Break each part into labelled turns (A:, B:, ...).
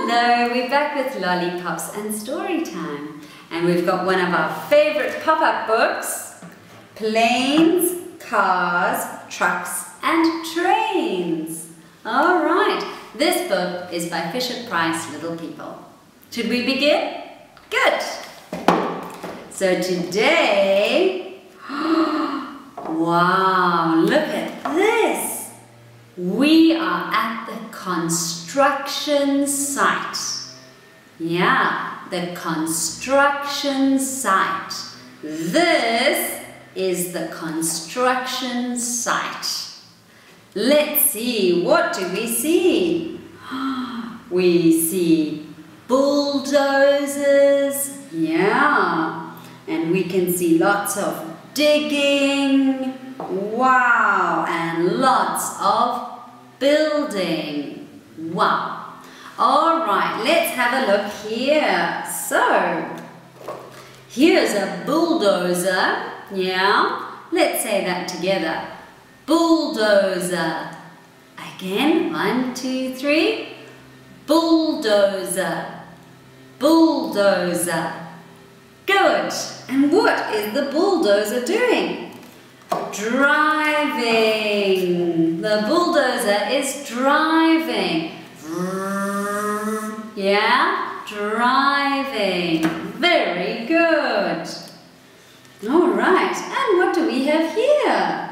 A: Hello, we're back with Lollipops and Story Time. And we've got one of our favorite pop-up books, Planes, Cars, Trucks and Trains. All right, this book is by Fisher-Price Little People. Should we begin? Good. So today, wow, look at this. We are at the construction site. Yeah, the construction site. This is the construction site. Let's see, what do we see? We see bulldozers, yeah, and we can see lots of digging, wow, and lots of building, wow. All right, let's have a look here. So, here's a bulldozer, yeah, let's say that together. Bulldozer. Again, 1, 2, 3. Bulldozer. Bulldozer. Good. And what is the bulldozer doing? Driving. The bulldozer is driving. Yeah, driving. Very good. All right, and what do we have here?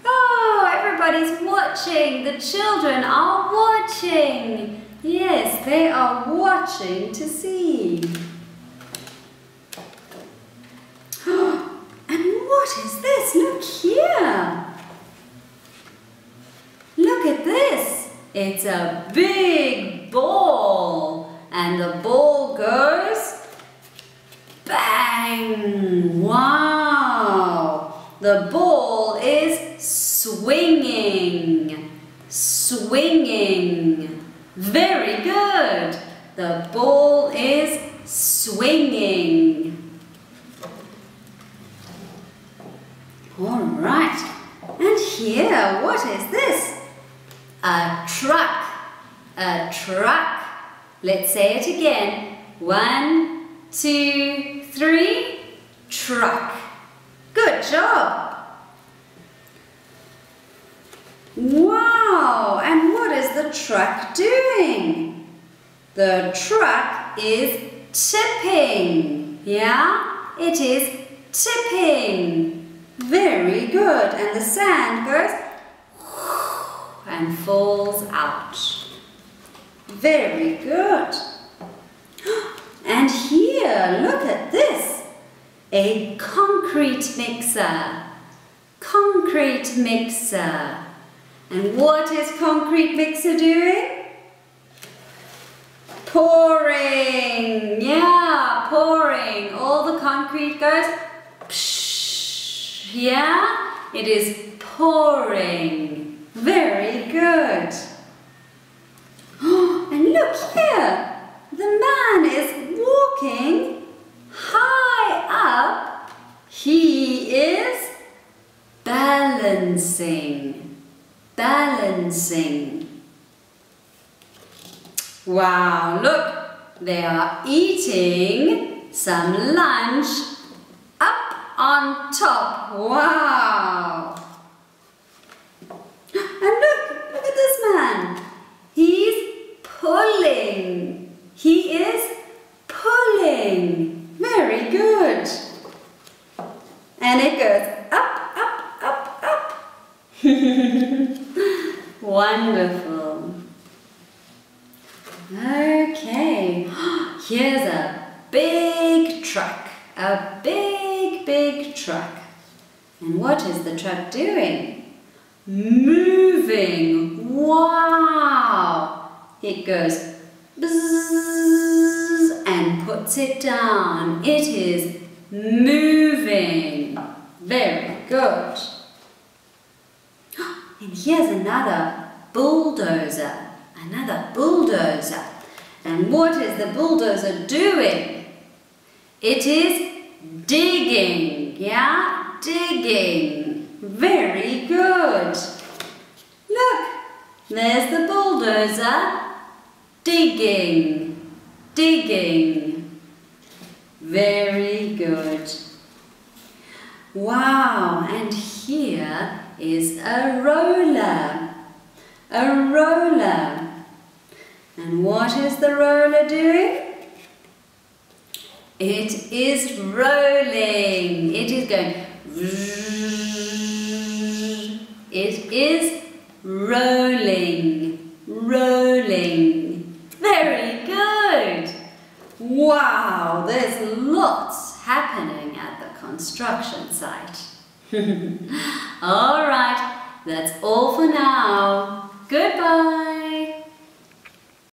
A: Oh, everybody's watching. The children are watching. Yes, they are watching to see. And what is this? Look here. Look at this. It's a big ball. And the ball goes bang. Wow. The ball is swinging. Swinging. Very good. The ball is swinging. All right, and here, what is this? A truck. A truck. Let's say it again. 1, 2, 3. Truck. Good job. Wow, and what is the truck doing? The truck is tipping. Yeah, it is tipping. Very good. And the sand goes and falls out. Very good. And here, look at this. A concrete mixer. Concrete mixer. And what is concrete mixer doing? Pouring. Yeah, pouring. All the concrete goes psh. Yeah, it is pouring. Very good. And look here. The man is walking high up. He is balancing. Balancing. Wow, look. They are eating some lunch up on top. Wow. And look at this man. He's pulling. He is pulling. Very good. And it goes up, up, up, up. Wonderful. Okay. Here's a big truck. A big truck. And what is the truck doing? Moving. Wow. It goes bzzz and puts it down. It is moving. Very good. And here's another bulldozer. Another bulldozer. And what is the bulldozer doing? It is digging, yeah? Digging. Very good. Look, there's the bulldozer Digging, digging. Very good. Wow, and here is a roller. A roller. And what is the roller doing? It is rolling. It is going. It is rolling. Rolling. Very good. Wow, there's lots happening at the construction site. All right, that's all for now. Goodbye.